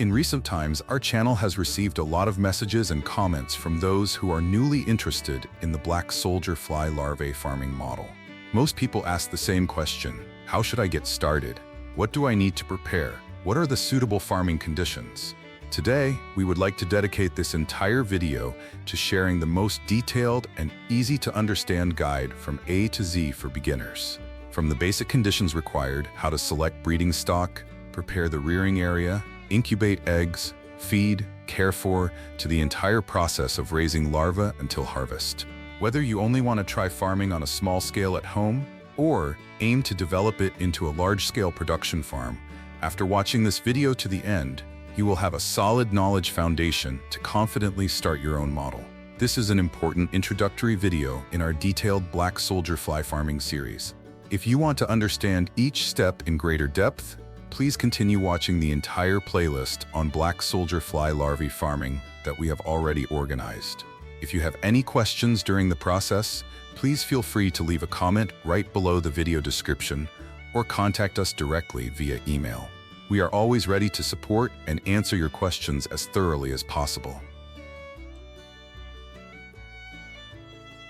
In recent times, our channel has received a lot of messages and comments from those who are newly interested in the black soldier fly larvae farming model. Most people ask the same question: how should I get started? What do I need to prepare? What are the suitable farming conditions? Today, we would like to dedicate this entire video to sharing the most detailed and easy-to-understand guide from A to Z for beginners. From the basic conditions required, how to select breeding stock, prepare the rearing area, incubate eggs, feed, care for, to the entire process of raising larvae until harvest. Whether you only want to try farming on a small scale at home or aim to develop it into a large-scale production farm, after watching this video to the end, you will have a solid knowledge foundation to confidently start your own model. This is an important introductory video in our detailed black soldier fly farming series. If you want to understand each step in greater depth, please continue watching the entire playlist on black soldier fly larvae farming that we have already organized. If you have any questions during the process, please feel free to leave a comment right below the video description or contact us directly via email. We are always ready to support and answer your questions as thoroughly as possible.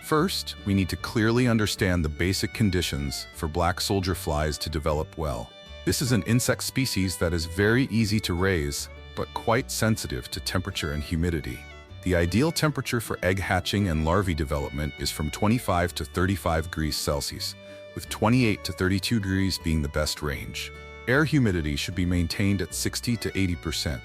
First, we need to clearly understand the basic conditions for black soldier flies to develop well. This is an insect species that is very easy to raise, but quite sensitive to temperature and humidity. The ideal temperature for egg hatching and larvae development is from 25 to 35 degrees Celsius, with 28 to 32 degrees being the best range. Air humidity should be maintained at 60 to 80%.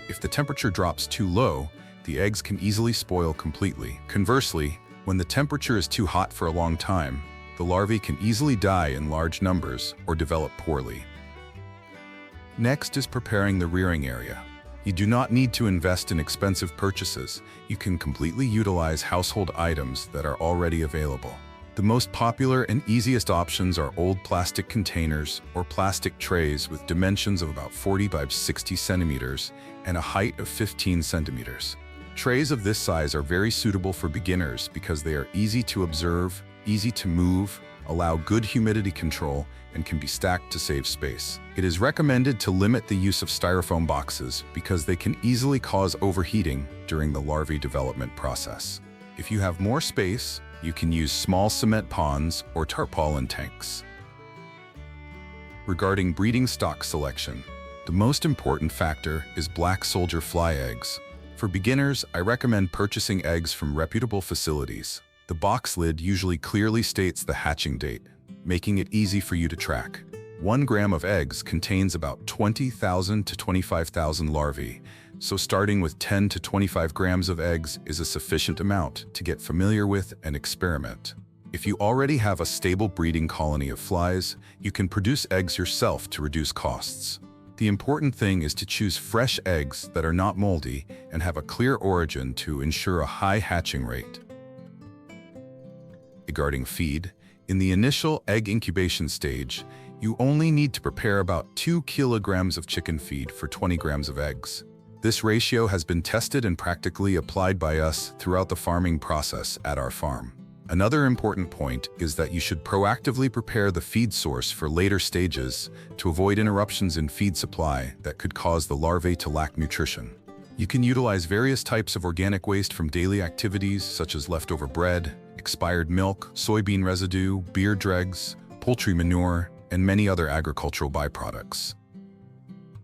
If the temperature drops too low, the eggs can easily spoil completely. Conversely, when the temperature is too hot for a long time, the larvae can easily die in large numbers or develop poorly. Next is preparing the rearing area. You do not need to invest in expensive purchases. You can completely utilize household items that are already available. The most popular and easiest options are old plastic containers or plastic trays with dimensions of about 40 by 60 centimeters and a height of 15 centimeters. Trays of this size are very suitable for beginners because they are easy to observe, easy to move, allow good humidity control, and can be stacked to save space. It is recommended to limit the use of styrofoam boxes because they can easily cause overheating during the larvae development process. If you have more space, you can use small cement ponds or tarpaulin tanks. Regarding breeding stock selection, the most important factor is black soldier fly eggs. For beginners, I recommend purchasing eggs from reputable facilities. The box lid usually clearly states the hatching date, making it easy for you to track. 1 gram of eggs contains about 20,000 to 25,000 larvae, so starting with 10 to 25 grams of eggs is a sufficient amount to get familiar with and experiment. If you already have a stable breeding colony of flies, you can produce eggs yourself to reduce costs. The important thing is to choose fresh eggs that are not moldy and have a clear origin to ensure a high hatching rate. Regarding feed, in the initial egg incubation stage, you only need to prepare about 2 kilograms of chicken feed for 20 grams of eggs. This ratio has been tested and practically applied by us throughout the farming process at our farm. Another important point is that you should proactively prepare the feed source for later stages to avoid interruptions in feed supply that could cause the larvae to lack nutrition. You can utilize various types of organic waste from daily activities such as leftover bread, expired milk, soybean residue, beer dregs, poultry manure, and many other agricultural byproducts.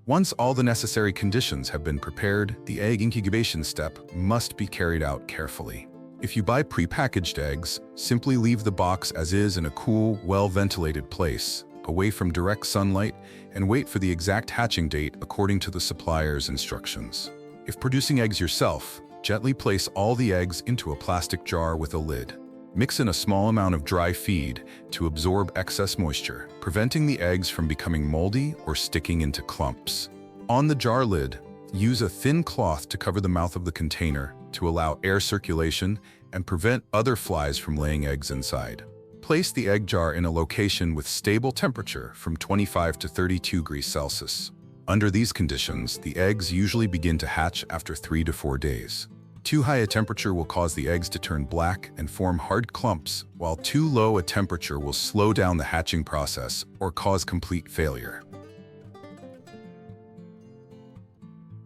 Once all the necessary conditions have been prepared, the egg incubation step must be carried out carefully. If you buy prepackaged eggs, simply leave the box as is in a cool, well-ventilated place, away from direct sunlight, and wait for the exact hatching date according to the supplier's instructions. If producing eggs yourself, gently place all the eggs into a plastic jar with a lid. Mix in a small amount of dry feed to absorb excess moisture, preventing the eggs from becoming moldy or sticking into clumps. On the jar lid, use a thin cloth to cover the mouth of the container to allow air circulation and prevent other flies from laying eggs inside. Place the egg jar in a location with stable temperature from 25 to 32 degrees Celsius. Under these conditions, the eggs usually begin to hatch after 3 to 4 days. Too high a temperature will cause the eggs to turn black and form hard clumps, while too low a temperature will slow down the hatching process or cause complete failure.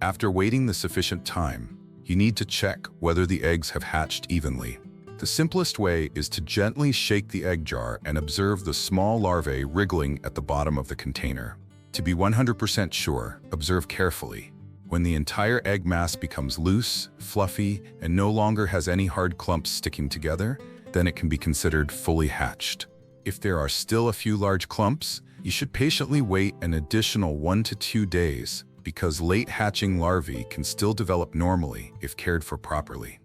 After waiting the sufficient time, you need to check whether the eggs have hatched evenly. The simplest way is to gently shake the egg jar and observe the small larvae wriggling at the bottom of the container. To be 100% sure, observe carefully. When the entire egg mass becomes loose, fluffy, and no longer has any hard clumps sticking together, then it can be considered fully hatched. If there are still a few large clumps, you should patiently wait an additional 1 to 2 days, because late hatching larvae can still develop normally if cared for properly.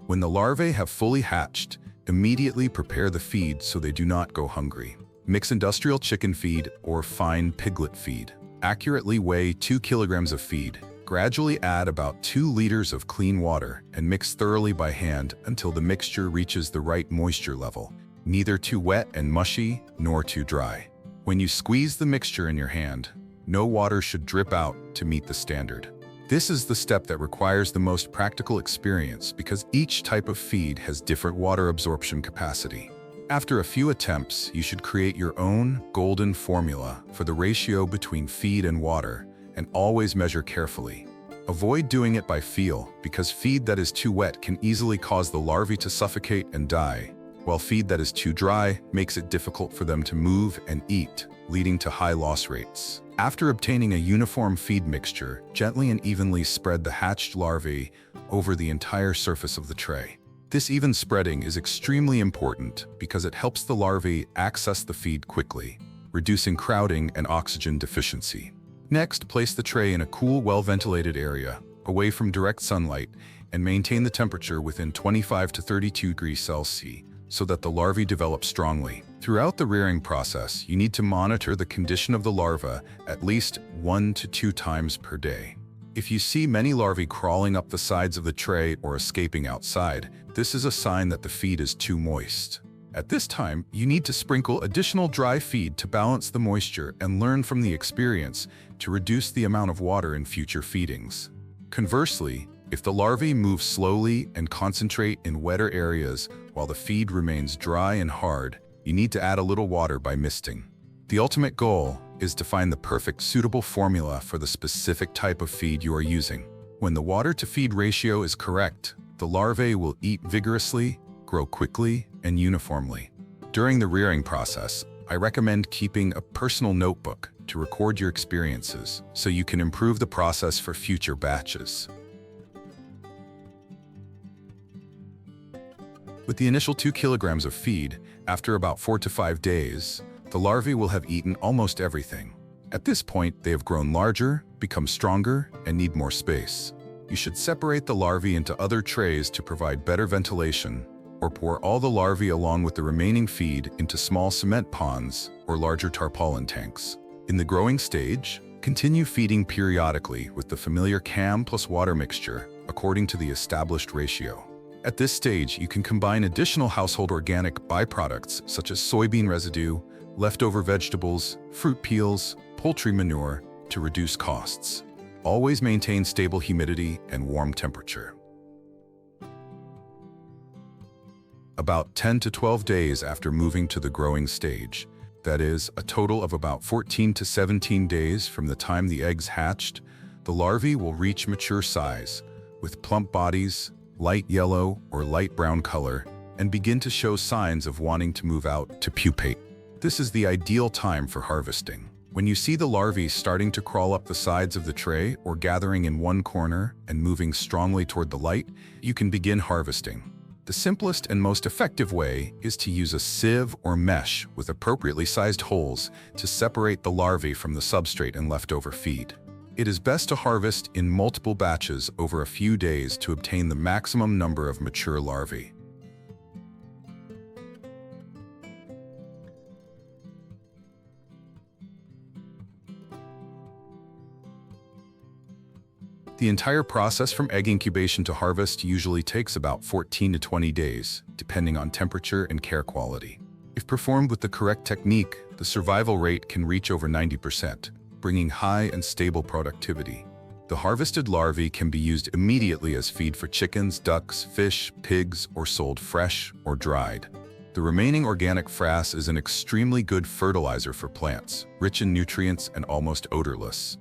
When the larvae have fully hatched, immediately prepare the feed so they do not go hungry. Mix industrial chicken feed or fine piglet feed. Accurately weigh 2 kilograms of feed. Gradually add about 2 liters of clean water and mix thoroughly by hand until the mixture reaches the right moisture level, neither too wet and mushy nor too dry. When you squeeze the mixture in your hand, no water should drip out to meet the standard. This is the step that requires the most practical experience because each type of feed has different water absorption capacity. After a few attempts, you should create your own golden formula for the ratio between feed and water, and always measure carefully. Avoid doing it by feel, because feed that is too wet can easily cause the larvae to suffocate and die, while feed that is too dry makes it difficult for them to move and eat, leading to high loss rates. After obtaining a uniform feed mixture, gently and evenly spread the hatched larvae over the entire surface of the tray. This even spreading is extremely important because it helps the larvae access the feed quickly, reducing crowding and oxygen deficiency. Next, place the tray in a cool, well-ventilated area, away from direct sunlight, and maintain the temperature within 25 to 32 degrees Celsius so that the larvae develop strongly. Throughout the rearing process, you need to monitor the condition of the larva at least 1 to 2 times per day. If you see many larvae crawling up the sides of the tray or escaping outside, this is a sign that the feed is too moist. At this time, you need to sprinkle additional dry feed to balance the moisture and learn from the experience to reduce the amount of water in future feedings. Conversely, if the larvae move slowly and concentrate in wetter areas while the feed remains dry and hard, you need to add a little water by misting. The ultimate goal is to find the perfect suitable formula for the specific type of feed you are using. When the water-to-feed ratio is correct, the larvae will eat vigorously, grow quickly, and uniformly. During the rearing process, I recommend keeping a personal notebook to record your experiences so you can improve the process for future batches. With the initial 2 kilograms of feed, after about 4 to 5 days, the larvae will have eaten almost everything. At this point, they have grown larger, become stronger, and need more space. You should separate the larvae into other trays to provide better ventilation, or pour all the larvae along with the remaining feed into small cement ponds or larger tarpaulin tanks. In the growing stage, continue feeding periodically with the familiar CAM plus water mixture according to the established ratio. At this stage, you can combine additional household organic byproducts such as soybean residue, leftover vegetables, fruit peels, poultry manure to reduce costs. Always maintain stable humidity and warm temperature. About 10 to 12 days after moving to the growing stage, that is, a total of about 14 to 17 days from the time the eggs hatched, the larvae will reach mature size, with plump bodies, light yellow or light brown color, and begin to show signs of wanting to move out to pupate. This is the ideal time for harvesting. When you see the larvae starting to crawl up the sides of the tray or gathering in one corner and moving strongly toward the light, you can begin harvesting. The simplest and most effective way is to use a sieve or mesh with appropriately sized holes to separate the larvae from the substrate and leftover feed. It is best to harvest in multiple batches over a few days to obtain the maximum number of mature larvae. The entire process from egg incubation to harvest usually takes about 14 to 20 days, depending on temperature and care quality. If performed with the correct technique, the survival rate can reach over 90%, bringing high and stable productivity. The harvested larvae can be used immediately as feed for chickens, ducks, fish, pigs, or sold fresh or dried. The remaining organic frass is an extremely good fertilizer for plants, rich in nutrients and almost odorless.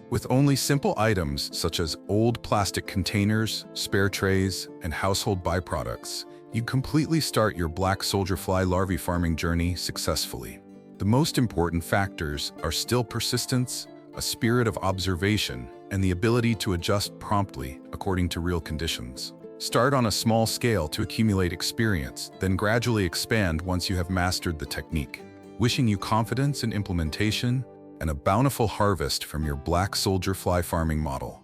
With only simple items such as old plastic containers, spare trays, and household byproducts, you completely start your black soldier fly larvae farming journey successfully. The most important factors are still persistence, a spirit of observation, and the ability to adjust promptly according to real conditions. Start on a small scale to accumulate experience, then gradually expand once you have mastered the technique. Wishing you confidence in implementation and a bountiful harvest from your black soldier fly farming model.